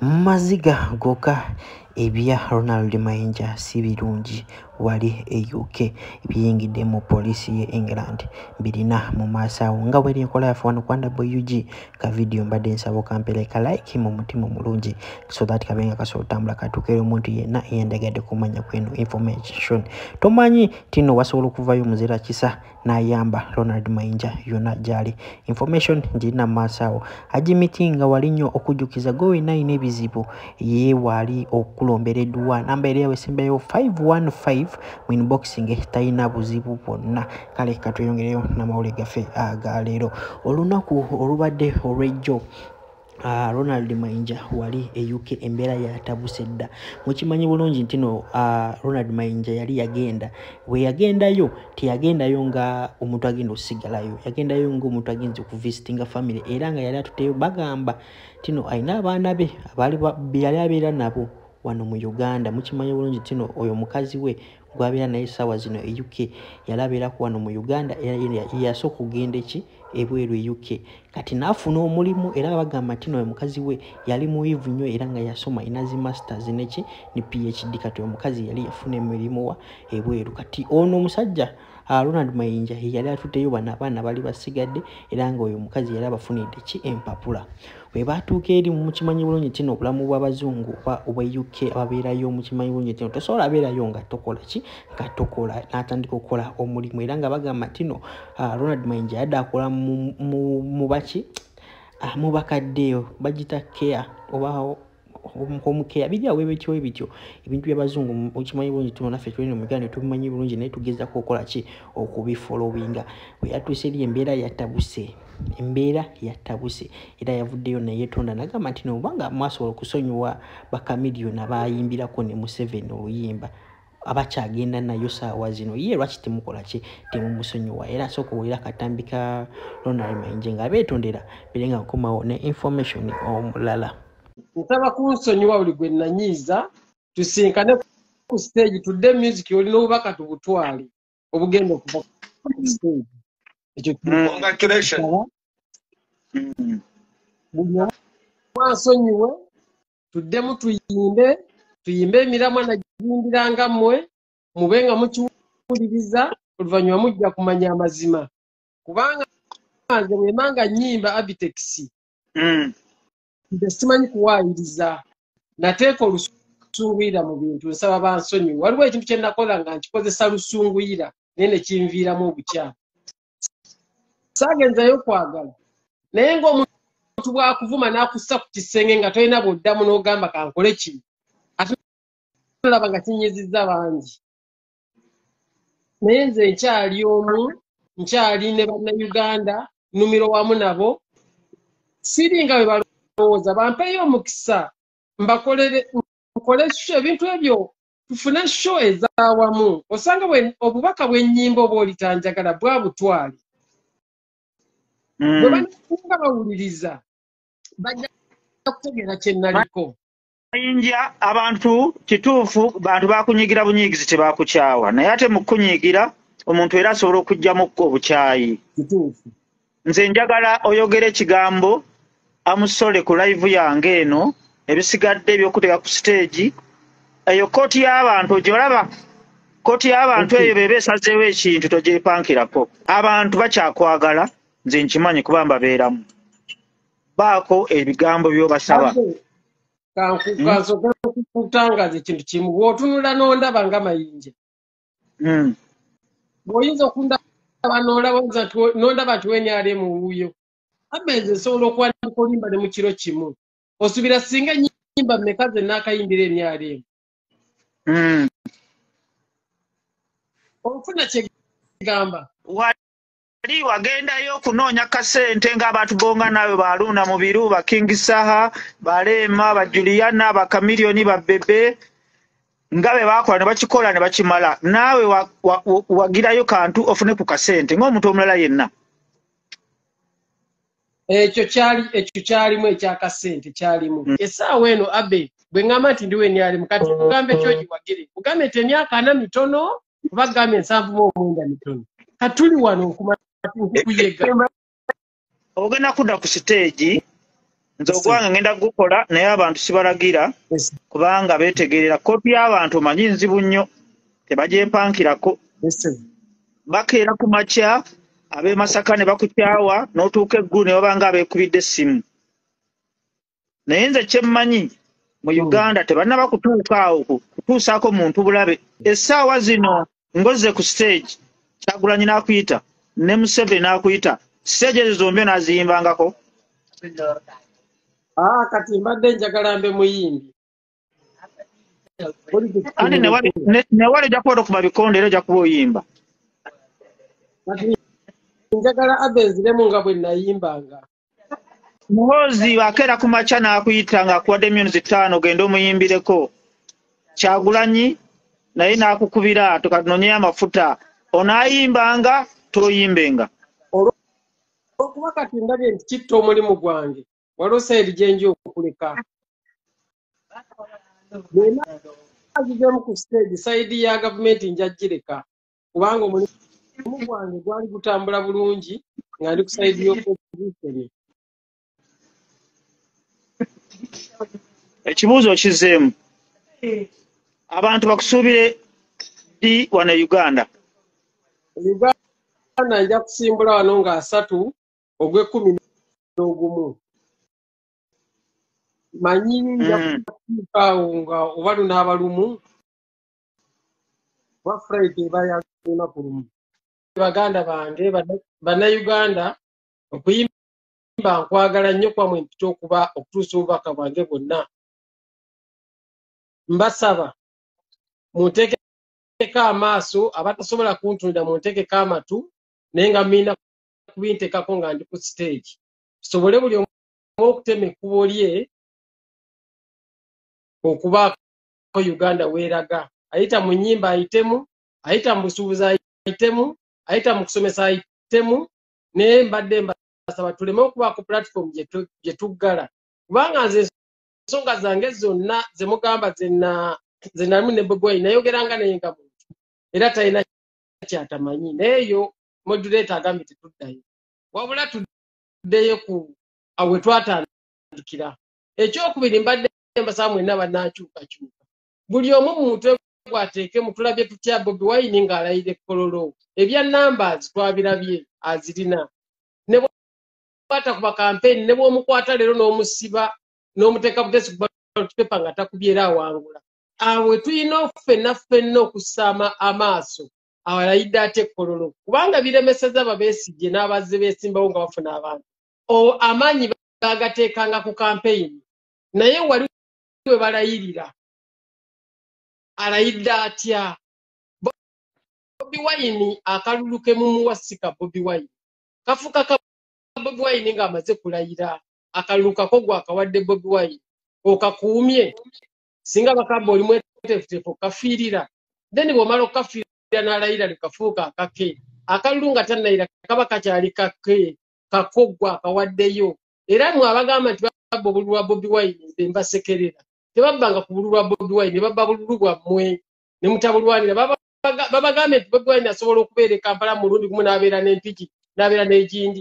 Maziga goka ebya Ronald Mayinja si birungi wali UK ebiyingidde mu poliisi ye England birina mu maasawo nga bweri enkola yafe wano kwanda BUG ka video mbadde nsaba okampereka like mu mutima mulungi so that kabenga kasobola otambula katukere omuntu yenna eyandagadde kumanya kweno information tomanyi tino wasobola okuvayo muzira kisa n'ayamba Ronald Mayinja yonna gyali information njirina mu maasawo agimitinga wali nnyo okujjukiza gwe naina ebizibu ye wali okulombereddwa namba eri yawesembayo 515 mu inboxing talina buzibu bwonna kale katweyongereyo n'amawulire gaffe agaleero olunaku olubadde olw'ejjo Ronald Mayinja wali UK embeera yatabuse dda mukimanyi bulungi ntino Ronald Mayinja yali yagenda we yagendayo teyagendayo nga omuntu agenda osigalayo yagendayo nga omuntu agenze okuvisitinga family era nga yali atuteyo bagamba tino ayina abaana be yali abeera nabo wano mu Uganda mukimanyi bulungi tino oyo mukazi we gwabeera naye sawa zino UK yali abeerako wano mu Uganda yasooka kugenda ebweru UK kati naafuna omulimu era bagamba tino oyo mukazi we yali muyivu nnyo era nga yasoma inazi masters ne PhD kati oyo mukazi yali yafuna emirimu wa ebweru kati ono omusajja Ronald Mayinja yali atuteyo abaana bali basigadde era nga oyo mukazi yali abafunidde empapula we batuuka eri mu mukimanyi bulungi tino obulamu bw'abazungu obwa UK ababeerayo mukimanyi bulungi tino tosobola abeerayo nga tokola nga tokola n'atandika okukola omulimu era nga bagamba tino Ronald Mayinja yadde akola mu bakaddeyo bagita care oba omukeya bijja webetyo ebintu by'abazungu mukimanyi bulungi tino naffe tulina mu Uganda tubimanyi bulungi naye tugezako okukola okubifolowinga we yatuuse eri embeera yatabuse era yavuddeyo neyeetonda nagamba nti nobanga mwasobola okusonyiwa bakamiliyoni abayimbirako ne Museveni oluyimba abakyagenda nayo saawa zino ye lwaki temukola temumusonyiwa era asooka owulira akatambi ka Ronald Mayinja nga beetondera birenga nkomawo ne information omulala nsaba kunsonyiwa buli gwe nanyiiza tusinkane ku stage tudde music olina obubaka tubutwale obugenda okuva ku stage congratulations mwansonyiwe tuddemu tuyimbe emiramwa nagiyimbiranga mmwe mube nga mukiwuliriza oluvannyuma mujja kumanya amazima kubanga nze bwemanga nnyimba Abitex nze simanyi kuwaayiriza nateeka olusunguyira mu bintu nsaba bansonyiwe waliwo ekintu kye nakola nga nkikozesa lusunguyira naye ne kinviiramu obukyamu saagenzayo kwagala naye ng'omuntu bwakuvuma n'akussa ku kisenge nga tolina bw'oddamu n'ogamba kankole kino ate olaba nga kinyizizza bangi naye nze nkyali omu nkyali ne bannayuganda nnumiro wamu nabo siringa bwe balowooza bampeeyo omukisa nkole ebintu ebyo tufune sho ez'awamu osanga obubaka bw'ennyimba oba olitanjagala bwabutwale bwe banafunga bawuliriza bajja kutegeera kye naliko Mayinja abantu kituufu bantu bakunyigira bunyigizi tebakukyawa naye ate mu kunyigira omuntu era asobola okugyamu obukyayi kituufu nze njagala oyogere ekigambo amusole ku live yange eno ebisigadde ebyokuteeka ku stage eyo kooti y'abantu ogyolaba kooti y'abantu eyo beba esazeewo ekintu togyepankirako abantu bakyakwagala nze nkimanyi kuba mbabeeramu baako ebigambo by'obasaba kansooke kukutangaza ekintu kimu bw'otunula n'ondaba nga Mayinja bw'oyinza okundaba n'ondaba nti wenyale mu wuuyo abenze nsobola okuwandika olimba ne mu kiro kimu osubira singa ennyimba mmeka ze naakayimbira emyalemu ofuna kyegamba wali wagendayo okunoonya kasente ng'abantu bonga nawe baluna mu biru ba King Saha Balema ba Juliana ba Kamiliyoni ba Bebe nga be bakola ne bakikola ne bakimala naawe wagirayo kantu ofune ku kasente ng'omuntu omulala yenna ekyo kyalimu ekyakasente kyalimu essaawa eno abe bwe ngamba nti ndiwe nyalimu kati kugambe kyogiwagire kugambe nti emyaka 4 mitono oba gambe 7 mitono katuli wano okuyega ogenda kudda ku stage nze ogwange ngenda gukola naye abantu sibalagira kubanga beetegerera kopi y'abantu omanyi nzibu nnyo tebagyempankirako bakeera ku makya ab'e Masaka ne bakukyawa n'otuuka eggulu ne babanga abeekubidde essimu naye nze kyemmanyi mu Uganda tebannaba kutuuka awo kutuusaako muntu bulabe essaawa zino ngozze ku stage Kyagulanyi n'akuyita ne Museveni n'akuyita stage ezo zombi n'aziyimbangako kati mbadde njagala mbe muyimbi andi newali ojja kuba okuma bikonde era ojja kuba oyimba njagala abenziremu nga bwe nayimbanga muhoozi akeera ku makya n'akuyita ng'akuwadde myuzi 5 ogenda omuyimbireko Kyagulanyi naye n'akukubira tukanonyeyo amafuta onaayimbanga tooyimbenga olwokuba kati ndabye nti kitta omulimu gwange waliwo sayidi gye nja okuleka azizemu ku stage sayidi ya gavumenti nja gireka kubanga omulimu gwange gwali gutambula bulungi nga ndi ku sayidi y'opposition. Ekibuuzo kizeemu abantu bakusuubire ddi wano e Uganda nja kusimbula wano nga 3 ogw'Ekumi manyi nja kutuukaawo nga oba lunaaba lumu wa Friday bayaguna ku lumu baganda bange bannayuganda okuyimba nkwagala nnyo kwamwe mpita okutuusa obubaka bwange bwonna mbasaba munteekeko amaaso abatasobola kuntunda munteekeko amatu naye nga mmiina kubinteekako nga ndi ku stage tusobole buli omu okutema ekkubo lye okubaako Uganda weeraga ayita mu nnyimba ayitemu ayita mu busuubuzi ayitemu ayita mu kusomesa ayitemu naye mbadde mbasaba tuleme okubaako platform gye tuggala kubanga nze ensonga zange zonna ze mugamba ze nalimu ne Bobi Wine nayogeranga naye nga muntu era talina kyatamanyi naye eyo modulator agambye tetuddayo wabula tuddeyo ku awe twatandikira. Ekyokubiri mbadde mbasaba mwenna bannakyukakyuka buli omu muntu gwateekemu tulabye tutya Bobi Wine ng'alayira Kololo ebya numbers twabirabye azirina ne bwata ku bakampeni ne bw'omukwata leero n'omusiba n'omuteeka butesi ku ballot paper nga takubyera awangula awe tulina ffenna okussa amaaso awalayidde ate Kololo kubanga biremeseza ababeesigye n'abazze beesimbawo nga bafuna abantu amaanyi bagateekanga ku kampeyini naye wali we balayirira alayidde atya Bobi Wine akalulu ke mumuwasika Bobi Wine kafuka ka Bobi Wine ng'amaze kulayira akalulu kako gwakawadde Bobi Wine okakuumye singa bakamba oli mweteefuteefu okafiirira then bw'omala okafiirira n'alayira likafuuka akake akalulu nga tannayira kaba kakyali kake kakoggwa akawaddeyo era mwe abagamba nti babba obululu bwa Bobi Wine be mbasekerera tebabbanga ku bululu bwa Bobi Wine ne babba bululu bwammwe ne mutabulwanira babagambye nti Bobi Wine asobola okubeera e Kampala mulundi gumu n'abeera n'empiki n'abeera n'egindi